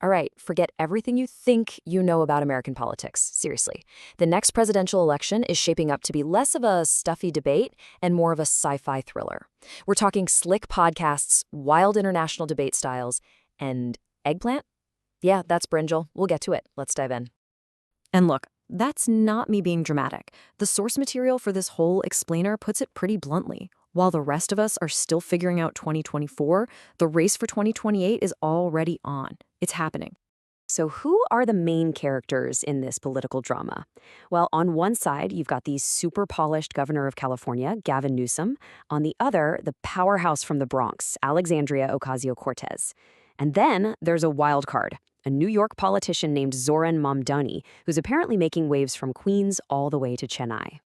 All right, forget everything you think you know about American politics. Seriously. The next presidential election is shaping up to be less of a stuffy debate and more of a sci-fi thriller. We're talking slick podcasts, wild international debate styles, and eggplant? Yeah, that's brinjal. We'll get to it. Let's dive in. And look, that's not me being dramatic. The source material for this whole explainer puts it pretty bluntly. While the rest of us are still figuring out 2024, the race for 2028 is already on. It's happening. So who are the main characters in this political drama? Well, on one side, you've got the super polished governor of California, Gavin Newsom. On the other, the powerhouse from the Bronx, Alexandria Ocasio-Cortez. And then there's a wild card, a New York politician named Zohran Mamdani, who's apparently making waves from Queens all the way to Chennai.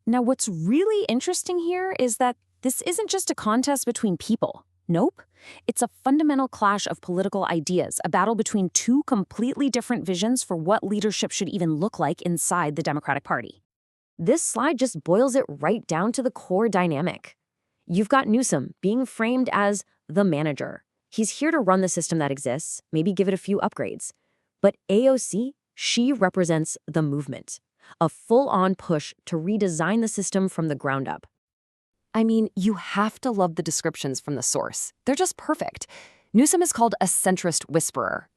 Now, what's really interesting here is that this isn't just a contest between people. Nope. It's a fundamental clash of political ideas, a battle between two completely different visions for what leadership should even look like inside the Democratic Party. This slide just boils it right down to the core dynamic. You've got Newsom being framed as the manager. He's here to run the system that exists, maybe give it a few upgrades. But AOC, she represents the movement. A full-on push to redesign the system from the ground up. I mean, you have to love the descriptions from the source. They're just perfect. Newsom is called a centrist whisperer.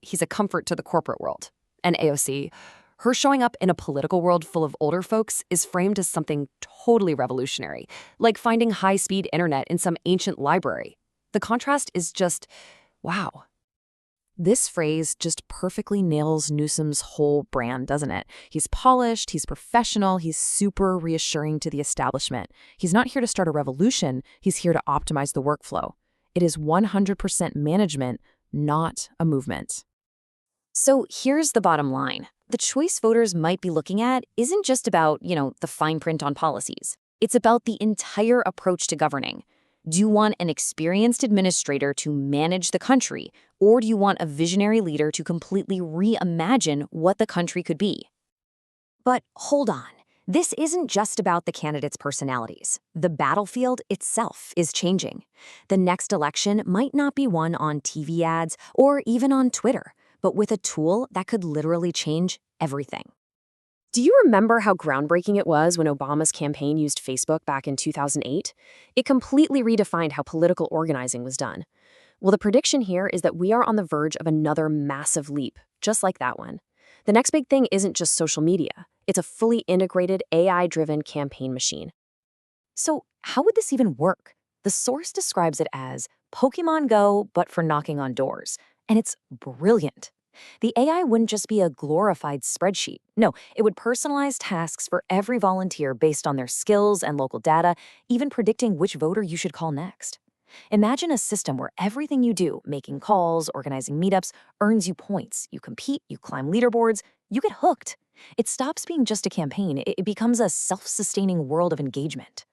He's a comfort to the corporate world. And AOC, her showing up in a political world full of older folks is framed as something totally revolutionary, like finding high-speed internet in some ancient library. The contrast is just, wow. This phrase just perfectly nails Newsom's whole brand, doesn't it? He's polished, he's professional, he's super reassuring to the establishment. He's not here to start a revolution, he's here to optimize the workflow. It is 100% management, not a movement. So here's the bottom line. The choice voters might be looking at isn't just about, the fine print on policies. It's about the entire approach to governing. Do you want an experienced administrator to manage the country, or do you want a visionary leader to completely reimagine what the country could be? But hold on. This isn't just about the candidates' personalities. The battlefield itself is changing. The next election might not be won on TV ads or even on Twitter, but with a tool that could literally change everything. Do you remember how groundbreaking it was when Obama's campaign used Facebook back in 2008? It completely redefined how political organizing was done. Well, the prediction here is that we are on the verge of another massive leap, just like that one. The next big thing isn't just social media. It's a fully integrated, AI-driven campaign machine. So how would this even work? The source describes it as Pokémon Go, but for knocking on doors. And it's brilliant. The AI wouldn't just be a glorified spreadsheet. No, it would personalize tasks for every volunteer based on their skills and local data, even predicting which voter you should call next. Imagine a system where everything you do, making calls, organizing meetups, earns you points. You compete, you climb leaderboards, you get hooked. It stops being just a campaign. It becomes a self-sustaining world of engagement.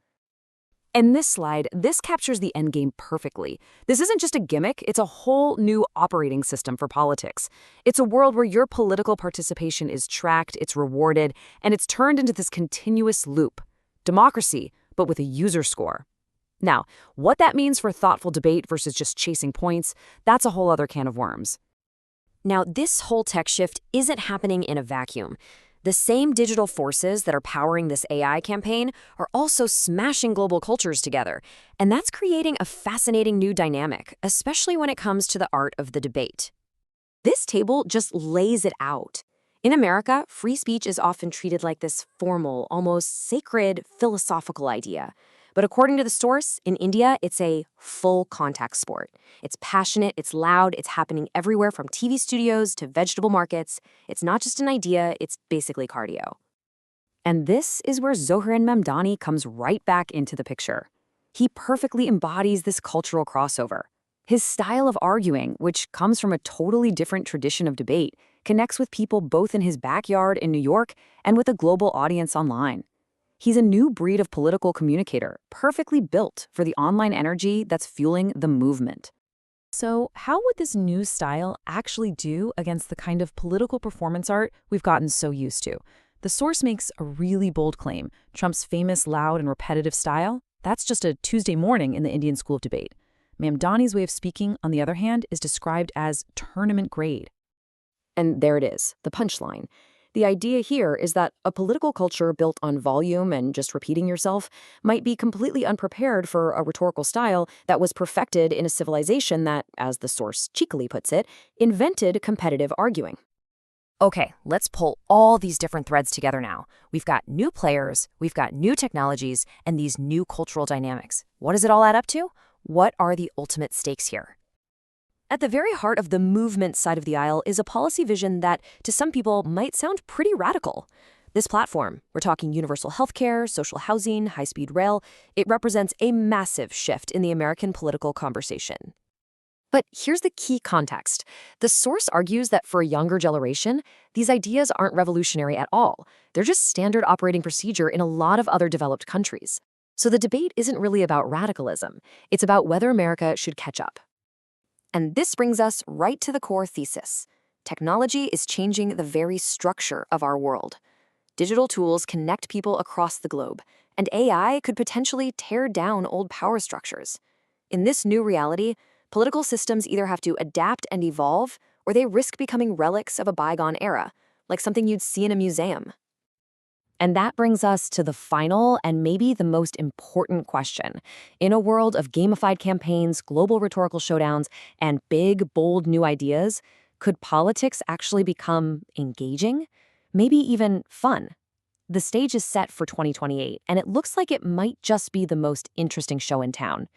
In this slide, this captures the endgame perfectly. This isn't just a gimmick, it's a whole new operating system for politics. It's a world where your political participation is tracked, it's rewarded, and it's turned into this continuous loop. Democracy, but with a user score. Now, what that means for thoughtful debate versus just chasing points, that's a whole other can of worms. Now, this whole tech shift isn't happening in a vacuum. The same digital forces that are powering this AI campaign are also smashing global cultures together, and that's creating a fascinating new dynamic, especially when it comes to the art of the debate. This table just lays it out. In America, free speech is often treated like this formal, almost sacred, philosophical idea. But according to the source, in India, it's a full contact sport. It's passionate, it's loud, it's happening everywhere from TV studios to vegetable markets. It's not just an idea, it's basically cardio. And this is where Zohran Mamdani comes right back into the picture. He perfectly embodies this cultural crossover. His style of arguing, which comes from a totally different tradition of debate, connects with people both in his backyard in New York and with a global audience online. He's a new breed of political communicator, perfectly built for the online energy that's fueling the movement. So how would this new style actually do against the kind of political performance art we've gotten so used to? The source makes a really bold claim. Trump's famous loud and repetitive style, that's just a Tuesday morning in the Indian school of debate. Mamdani's way of speaking, on the other hand, is described as tournament grade. And there it is, the punchline. The idea here is that a political culture built on volume and just repeating yourself might be completely unprepared for a rhetorical style that was perfected in a civilization that, as the source cheekily puts it, invented competitive arguing. Okay, let's pull all these different threads together now. We've got new players, we've got new technologies, and these new cultural dynamics. What does it all add up to? What are the ultimate stakes here? At the very heart of the movement side of the aisle is a policy vision that, to some people, might sound pretty radical. This platform, we're talking universal healthcare, social housing, high-speed rail, it represents a massive shift in the American political conversation. But here's the key context. The source argues that for a younger generation, these ideas aren't revolutionary at all. They're just standard operating procedure in a lot of other developed countries. So the debate isn't really about radicalism. It's about whether America should catch up. And this brings us right to the core thesis. Technology is changing the very structure of our world. Digital tools connect people across the globe, and AI could potentially tear down old power structures. In this new reality, political systems either have to adapt and evolve, or they risk becoming relics of a bygone era, like something you'd see in a museum. And that brings us to the final and maybe the most important question. In a world of gamified campaigns, global rhetorical showdowns, and big, bold new ideas, could politics actually become engaging? Maybe even fun? The stage is set for 2028, and it looks like it might just be the most interesting show in town.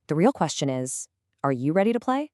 The real question is, are you ready to play?